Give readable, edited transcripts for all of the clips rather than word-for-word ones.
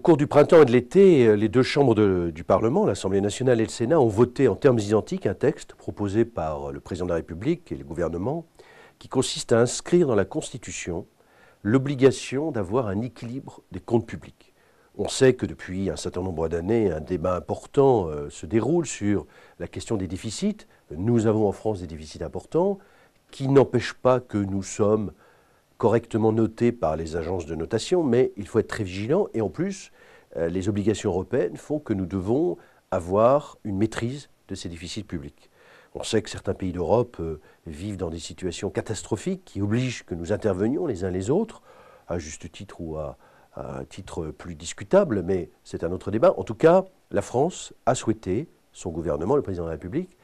Au cours du printemps et de l'été, les deux chambres du Parlement, l'Assemblée nationale et le Sénat, ont voté en termes identiques un texte proposé par le président de la République et le gouvernement qui consiste à inscrire dans la Constitution l'obligation d'avoir un équilibre des comptes publics. On sait que depuis un certain nombre d'années, un débat important se déroule sur la question des déficits. Nous avons en France des déficits importants qui n'empêchent pas que nous sommes correctement notés par les agences de notation, mais il faut être très vigilant. Et en plus, les obligations européennes font que nous devons avoir une maîtrise de ces déficits publics. On sait que certains pays d'Europe vivent dans des situations catastrophiques qui obligent que nous intervenions les uns les autres, à juste titre ou à un titre plus discutable, mais c'est un autre débat. En tout cas, la France a souhaité, son gouvernement, le président de la République,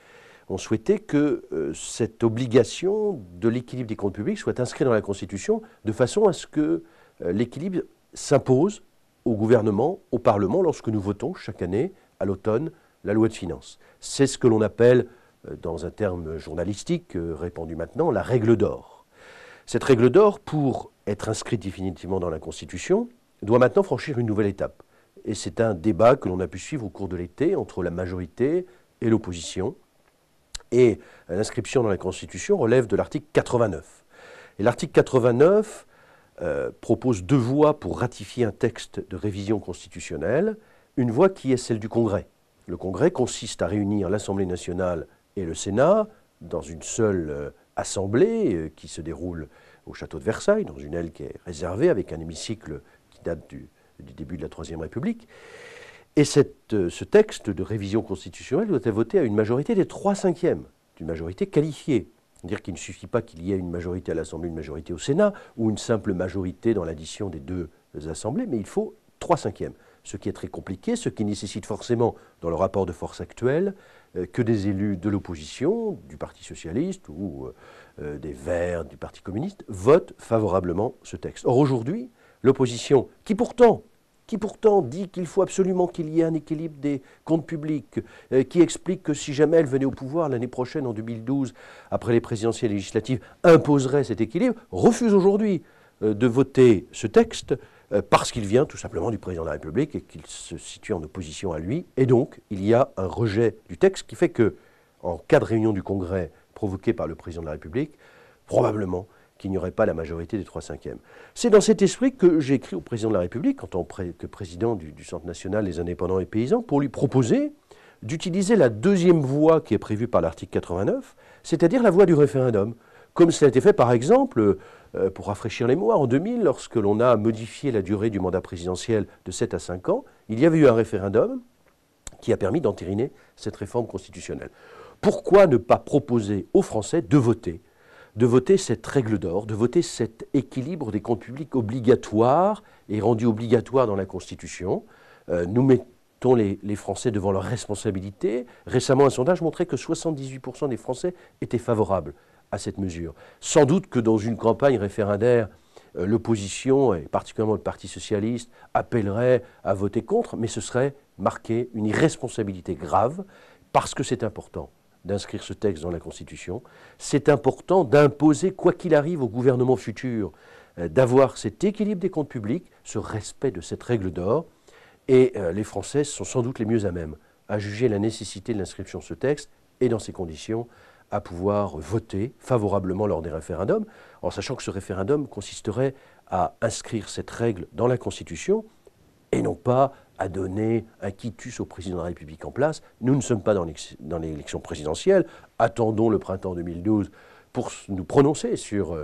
ont souhaité que cette obligation de l'équilibre des comptes publics soit inscrite dans la Constitution de façon à ce que l'équilibre s'impose au gouvernement, au Parlement, lorsque nous votons chaque année, à l'automne, la loi de finances. C'est ce que l'on appelle, dans un terme journalistique répandu maintenant, la règle d'or. Cette règle d'or, pour être inscrite définitivement dans la Constitution, doit maintenant franchir une nouvelle étape. Et c'est un débat que l'on a pu suivre au cours de l'été entre la majorité et l'opposition. Et l'inscription dans la Constitution relève de l'article 89. Et l'article 89 propose deux voies pour ratifier un texte de révision constitutionnelle. Une voie qui est celle du Congrès. Le Congrès consiste à réunir l'Assemblée nationale et le Sénat dans une seule assemblée qui se déroule au château de Versailles, dans une aile qui est réservée, avec un hémicycle qui date du début de la Troisième République. Et ce texte de révision constitutionnelle doit être voté à une majorité des 3/5, d'une majorité qualifiée. C'est-à-dire qu'il ne suffit pas qu'il y ait une majorité à l'Assemblée, une majorité au Sénat, ou une simple majorité dans l'addition des deux assemblées, mais il faut 3/5. Ce qui est très compliqué, ce qui nécessite forcément, dans le rapport de force actuel, que des élus de l'opposition, du Parti socialiste ou des Verts, du Parti communiste, votent favorablement ce texte. Or aujourd'hui, l'opposition, qui pourtant dit qu'il faut absolument qu'il y ait un équilibre des comptes publics, qui explique que si jamais elle venait au pouvoir l'année prochaine, en 2012, après les présidentielles et législatives, imposerait cet équilibre, refuse aujourd'hui de voter ce texte parce qu'il vient tout simplement du président de la République et qu'il se situe en opposition à lui. Et donc, il y a un rejet du texte qui fait que, en cas de réunion du Congrès provoquée par le président de la République, probablement qu'il n'y aurait pas la majorité des 3/5. C'est dans cet esprit que j'ai écrit au président de la République, en tant que président du Centre national des indépendants et paysans, pour lui proposer d'utiliser la deuxième voie qui est prévue par l'article 89, c'est-à-dire la voie du référendum. Comme cela a été fait, par exemple, pour rafraîchir les mémoires, en 2000, lorsque l'on a modifié la durée du mandat présidentiel de 7 à 5 ans, il y avait eu un référendum qui a permis d'entériner cette réforme constitutionnelle. Pourquoi ne pas proposer aux Français de voter cette règle d'or, de voter cet équilibre des comptes publics obligatoire et rendu obligatoire dans la Constitution. Nous mettons les Français devant leurs responsabilités. Récemment, un sondage montrait que 78% des Français étaient favorables à cette mesure. Sans doute que dans une campagne référendaire, l'opposition, et particulièrement le Parti socialiste, appellerait à voter contre, mais ce serait marquer une irresponsabilité grave, parce que c'est important d'inscrire ce texte dans la Constitution. C'est important d'imposer, quoi qu'il arrive au gouvernement futur, d'avoir cet équilibre des comptes publics, ce respect de cette règle d'or. Et les Français sont sans doute les mieux à même à juger la nécessité de l'inscription de ce texte et, dans ces conditions, à pouvoir voter favorablement lors des référendums, en sachant que ce référendum consisterait à inscrire cette règle dans la Constitution et non pas à donner un quitus au président de la République en place. Nous ne sommes pas dans l'élection présidentielle. Attendons le printemps 2012 pour nous prononcer sur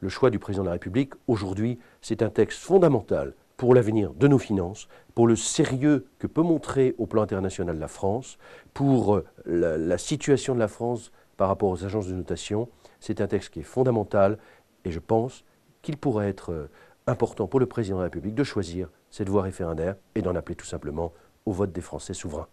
le choix du président de la République. Aujourd'hui, c'est un texte fondamental pour l'avenir de nos finances, pour le sérieux que peut montrer au plan international la France, pour la situation de la France par rapport aux agences de notation. C'est un texte qui est fondamental et je pense qu'il pourrait être important pour le président de la République de choisir cette voie référendaire et d'en appeler tout simplement au vote des Français souverains.